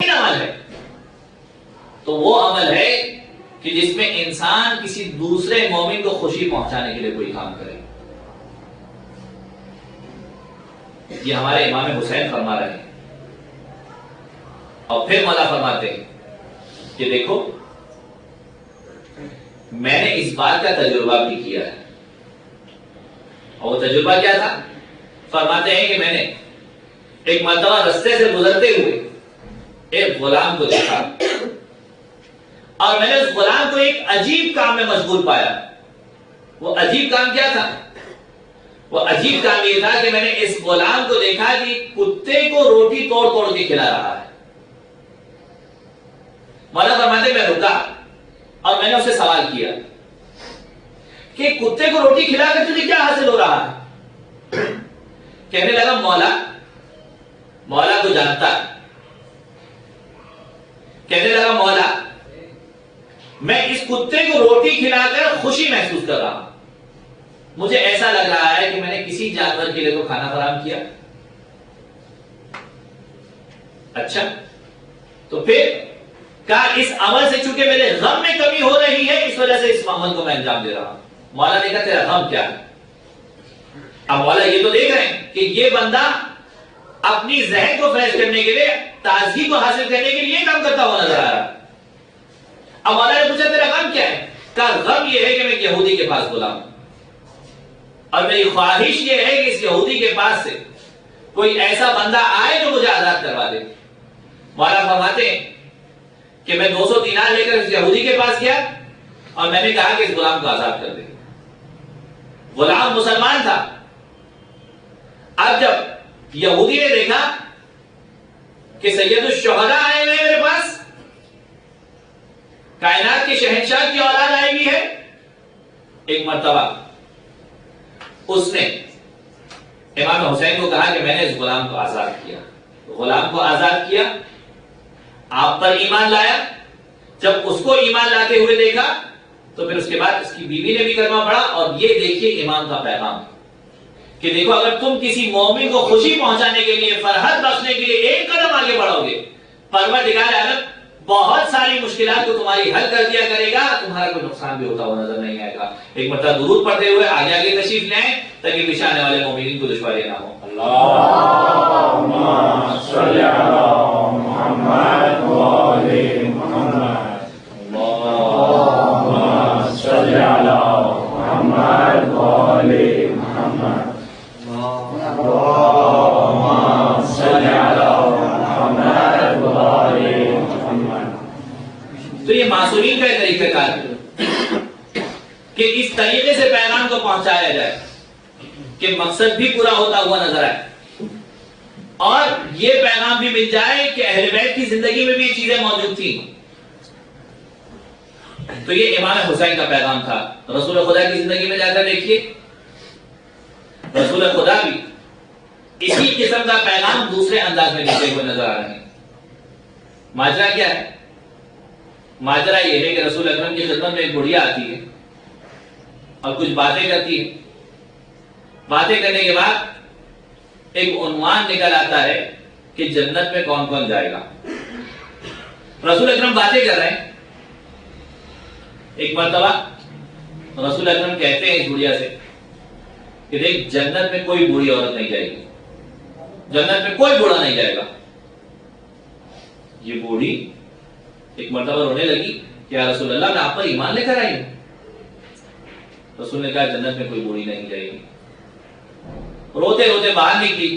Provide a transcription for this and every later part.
بہترین عمل ہے تو وہ عمل ہے کہ جس میں انسان کسی دوسرے مومن کو خوشی پہنچانے کے لیے کوئی کام کرے. یہ ہمارے امام حسین فرما رہے ہیں. اور پھر مولا فرماتے ہیں کہ دیکھو میں نے اس بات کا تجربہ بھی کیا ہے. اور وہ تجربہ کیا تھا؟ فرماتے ہیں کہ میں نے ایک مرتبہ رستے سے گزرتے ہوئے ایک غلام کو دیکھا اور میں نے اس غلام کو ایک عجیب کام میں مشغول پایا. وہ عجیب کام کیا تھا؟ وہ عجیب کام یہ تھا کہ میں نے اس غلام کو دیکھا کہ کتے کو روٹی توڑ توڑ کے کھلا رہا ہے. مولا فرماتے میں رکا اور میں نے اسے سوال کیا کہ کتے کو روٹی کھلا کر تجھے کیا حاصل ہو رہا ہے؟ کہنے لگا مولا کو جانتا ہے. کہنے لگا مولا میں اس کتے کو روٹی کھلا کر خوشی محسوس کر رہا ہوں. مجھے ایسا لگ رہا ہے کہ میں نے کسی جانور کے لیے تو کھانا فراہم کیا. اچھا تو پھر کہا اس عمل سے چونکہ میرے غم میں کمی ہو رہی ہے اس وجہ سے اس عمل کو میں انجام دے رہا ہوں. مولا نے کہا تیرا غم کیا ہے؟ اب مولا یہ تو دیکھ رہے ہیں کہ یہ بندہ اپنی ذہن کو فریش کرنے کے لیے تازگی کو حاصل کرنے کے لیے کام کرتا ہوا نظر آ رہا ہے. اب مولا نے پوچھا تیرا غم کیا ہے؟ کہا غم یہ ہے کہ میں ایک یہودی کے پاس بولا ہوں اور میری خواہش یہ ہے کہ اس یہودی کے پاس سے کوئی ایسا بندہ آئے جو مجھے آزاد کروا دے. مولا فرماتے ہیں کہ میں 200 دینار لے کر اس یہودی کے پاس گیا اور میں نے کہا کہ اس غلام کو آزاد کر دے. غلام مسلمان تھا. اب جب یہودی نے دیکھا کہ سید الشہداء آئے ہوئے میرے پاس، کائنات کے شہنشاہ کی اولاد آئی ہوئی ہے، ایک مرتبہ اس نے امام حسین کو کہا کہ میں نے اس غلام کو آزاد کیا. غلام کو آزاد کیا، آپ پر ایمان لایا. جب اس کو ایمان لاتے ہوئے دیکھا تو پھر اس کے بعد اس کی بیوی نے بھی کلمہ پڑھا. اور یہ دیکھیے ایمان کا پیغام کہ دیکھو اگر تم کسی مومن کو خوشی پہنچانے کے لیے، فرحت بخشنے کے لیے ایک قدم آگے بڑھو گے، پروردگار عالم بہت ساری مشکلات کو تمہاری حل کر دیا کرے گا. تمہارا کوئی نقصان بھی ہوتا ہوا نظر نہیں آئے گا. ایک مرتبہ درود پڑھتے ہوئے آگے آگے تشریف لائیں تاکہ پیچھے آنے والے مومنین کو دشواری نہ ہو. اللہم صلی علی محمد و آل محمد. اللہم صلی علی محمد و آل محمد. اللہم صلی علی محمد و آل محمد. تو یہ معصومین کا ایک طریقہ کار ہے کہ اس طریقے سے پیغام کو پہنچایا جائے کہ مقصد بھی پورا ہوتا ہوا نظر آئے اور یہ پیغام بھی مل جائے کہ اہل بیت کی زندگی میں بھی یہ چیزیں موجود تھیں. تو یہ امام حسین کا پیغام تھا. رسول خدا کی زندگی میں جا کر دیکھیے، رسول خدا بھی اسی قسم کا پیغام دوسرے انداز میں دیتے ہوئے نظر آ رہے ہیں. ماجرا کیا ہے؟ ماجرا یہ ہے کہ رسول اکرم کی خدمت میں ایک بڑھیا آتی ہے اور کچھ باتیں کرتی ہے. باتیں کرنے کے بعد ایک عنوان نکل آتا ہے کہ جنت میں کون کون جائے گا. رسول اکرم باتیں کر رہے ہیں. ایک مرتبہ رسول اکرم کہتے ہیں اس بڑھیا سے کہ دیکھ جنت میں کوئی بوڑھی عورت نہیں جائے گی، جنت میں کوئی بوڑھا نہیں جائے گا. یہ بوڑھی ایک مرتبہ رونے لگی کہ یا رسول اللہ میں آپ پر ایمان لے کر آئی ہوں. رسول نے کہا جنت میں کوئی بوڑھی نہیں جائے گی. روتے روتے باہر نکلی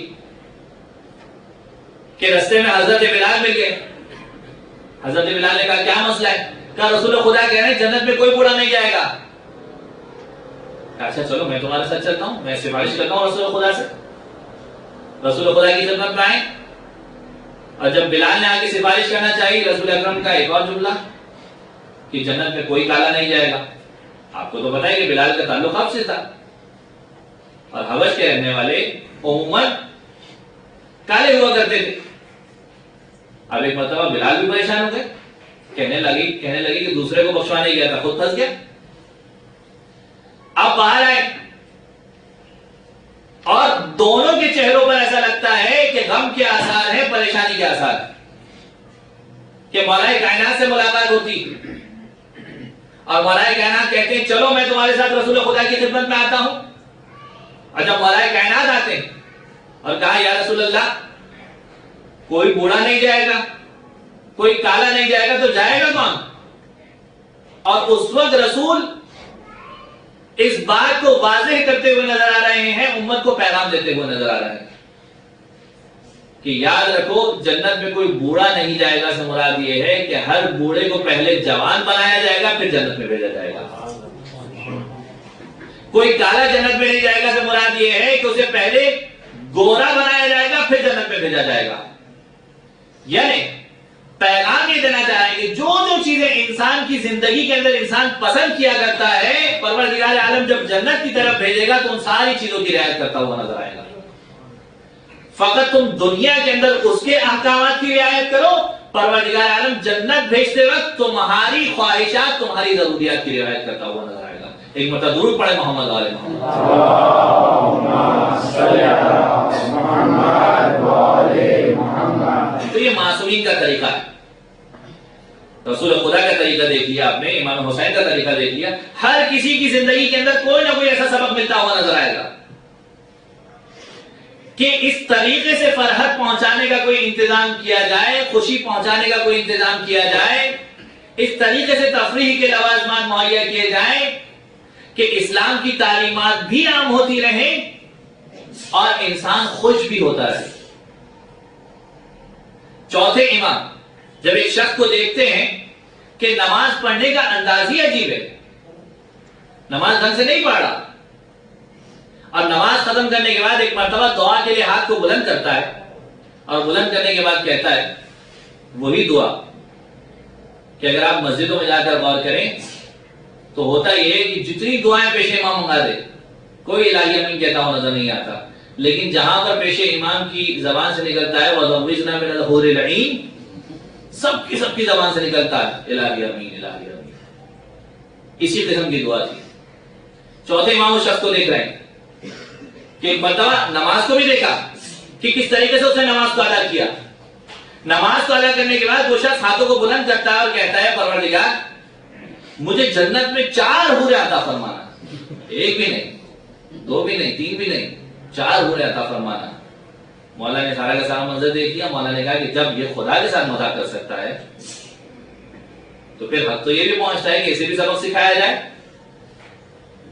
کہ رستے میں حضرت بلال مل گئے. حضرت بلال نے کہا کیا مسئلہ ہے؟ کہا رسول خدا کہہ رہے ہیں جنت میں کوئی بوڑھا نہیں جائے گا. اچھا چلو میں تمہارے ساتھ چلتا ہوں، میں سفارش کرتا ہوں رسول خدا سے. رسول خدا کی خدمت میں آئے اور جب بلال نے آگے سفارش کرنا چاہیے، رسول اکرم کا ایک اور جملہ کہ جنت میں کوئی کالا نہیں جائے گا. آپ کو تو پتا ہے کہ بلال کا تعلق حبش سے تھا اور حبش کے رہنے والے عموماً کالے ہوا کرتے تھے. اب ایک مرتبہ بلال بھی پریشان ہو گئے، کہنے لگی کہ دوسرے کو بخشوانے گیا تھا خود پھنس گیا. اب باہر آئے اور دونوں کے چہروں پر ایسا لگتا ہے کہ غم کے آثار ہیں، پریشانی کے آثار ہیں. کہ مولا کائنات سے ملاقات ہوتی اور مولا کائنات کہتے ہیں چلو میں تمہارے ساتھ رسول خدا کی خدمت میں آتا ہوں. اور جب مولا کائنات آتے ہیں اور کہا یا رسول اللہ کوئی بوڑھا نہیں جائے گا, کوئی کالا نہیں جائے گا, تو جائے گا کون؟ اور اس وقت رسول اس بات کو واضح کرتے ہوئے نظر آ رہے ہیں, امت کو پیغام دیتے ہوئے نظر آ رہے ہیں کہ یاد رکھو جنت میں کوئی بوڑھا نہیں جائے گا سے مراد یہ ہے کہ ہر بوڑھے کو پہلے جوان بنایا جائے گا پھر جنت میں بھیجا جائے گا. کوئی کالا جنت میں نہیں جائے گا سے مراد یہ ہے کہ اسے پہلے گورا بنایا جائے گا پھر جنت میں بھیجا جائے گا. یعنی پیغام یہ دینا چاہ رہے ہیں کہ جو چیزیں انسان کی زندگی کے اندر انسان پسند کیا کرتا ہے, پروردگار عالم جب جنت کی طرف بھیجے گا تو ان ساری چیزوں کی رعایت کرتا ہوا نظر آئے گا. فقط تم دنیا کے اندر اس کے احکامات کی رعایت کرو, پروردگار عالم جنت بھیجتے وقت تمہاری خواہشات تمہاری ضروریات کی رعایت کرتا ہوا نظر آئے گا. ایک مرتبہ درود پڑھے محمد والے محمد. تو یہ معصومین کا طریقہ ہے. رسول خدا کا طریقہ دیکھ لیا آپ نے, امام حسین کا طریقہ دیکھ لیا. ہر کسی کی زندگی کے اندر کوئی نہ کوئی ایسا سبق ملتا ہوا نظر آئے گا کہ اس طریقے سے فرحت پہنچانے کا کوئی انتظام کیا جائے, خوشی پہنچانے کا کوئی انتظام کیا جائے, اس طریقے سے تفریح کے لوازمات مہیا کیے جائیں کہ اسلام کی تعلیمات بھی عام ہوتی رہیں اور انسان خوش بھی ہوتا رہے. چوتھے امام جب ایک شخص کو دیکھتے ہیں کہ نماز پڑھنے کا انداز ہی عجیب ہے, نماز ڈھنگ سے نہیں پڑھ رہا, اور نماز ختم کرنے کے بعد ایک مرتبہ دعا کے لیے ہاتھ کو بلند کرتا ہے اور بلند کرنے کے بعد کہتا ہے وہی دعا کہ اگر آپ مسجدوں میں جا کر غور کریں تو ہوتا یہ ہے کہ جتنی دعائیں پیش امام منگا دے کوئی الہی امین کہتا ہوا نظر نہیں آتا, لیکن جہاں پر پیش امام کی زبان سے نکلتا ہے وَذَوِّجْنَا مِنَ الْحُورِ الْعِينِ, سب کی زبان سے نکلتا ہے الہی امین الہی امین. اسی قسم کی دعا تھی. چوتھے امام اس شخص کو دیکھ رہے ہیں کہ ایک مرتبہ نماز کو بھی دیکھا کہ کس طریقے سے اس نے نماز کو ادا کیا. نماز کو ادا کرنے کے بعد وہ شخص ہاتھوں کو بلند کرتا ہے اور کہتا ہے پروردگار مجھے جنت میں 4 حوریں عطا فرمانا, ایک بھی نہیں, 2 بھی نہیں, 3 بھی نہیں, 4 حوریں عطا فرمانا. مولا نے سارا کا سارا منظر دیکھ لیا. مولا نے کہا کہ جب یہ خدا کے ساتھ مذاق کر سکتا ہے تو پھر حق تو یہ بھی پہنچتا ہے کہ اسے بھی سبق سکھایا جائے.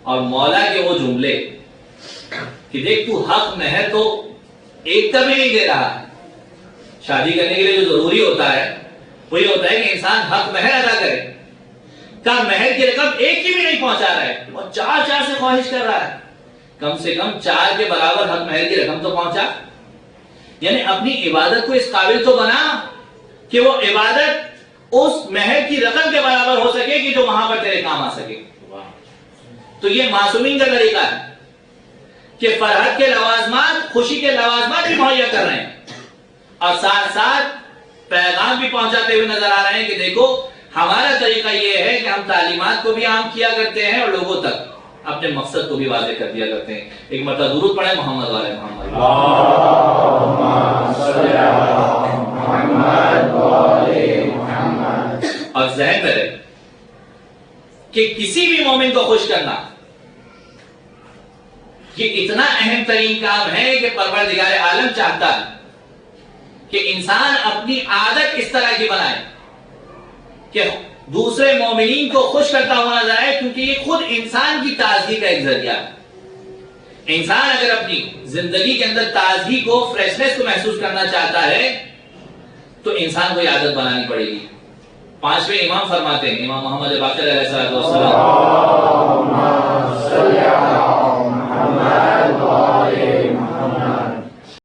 اور مولا کے وہ جملے کہ دیکھ تو حق مہر تو ایک کا بھی نہیں دے رہا ہے. شادی کرنے کے لیے جو ضروری ہوتا ہے وہ یہ ہوتا ہے کہ انسان حق مہر ادا کرے, کا مہر کی رقم ایک کی بھی نہیں پہنچا رہا ہے اور 4 سے خواہش کر رہا ہے. کم سے کم 4 کے برابر حق مہر کی رقم تو پہنچا. یعنی اپنی عبادت کو اس قابل تو بنا کہ وہ عبادت اس مہر کی رقم کے برابر ہو سکے کہ جو وہاں پر تیرے کام آ سکے. تو یہ معصومین کا طریقہ ہے کہ فرحت کے لوازمات, خوشی کے لوازمات بھی مہیا کر رہے ہیں اور ساتھ ساتھ پیغام بھی پہنچاتے ہوئے نظر آ رہے ہیں کہ دیکھو ہمارا طریقہ یہ ہے کہ ہم تعلیمات کو بھی عام کیا کرتے ہیں اور لوگوں تک اپنے مقصد کو بھی واضح کر دیا کرتے ہیں. ایک مرتبہ درود پڑھیں محمد والے محمد. اور ذہن میں رہے کہ کسی بھی مومن کو خوش کرنا یہ اتنا اہم ترین کام ہے کہ پروردگار عالم چاہتا ہے کہ انسان اپنی عادت اس طرح کی بنائے کہ دوسرے مومنین کو خوش کرتا ہوا نظر آئے, کیونکہ یہ خود انسان کی تازگی کا ایک ذریعہ ہے. انسان اگر اپنی زندگی کے اندر تازگی کو, فریشنس کو محسوس کرنا چاہتا ہے تو انسان کو یہ عادت بنانی پڑے گی. 5ویں امام فرماتے ہیں, امام محمد باقر علیہ السلام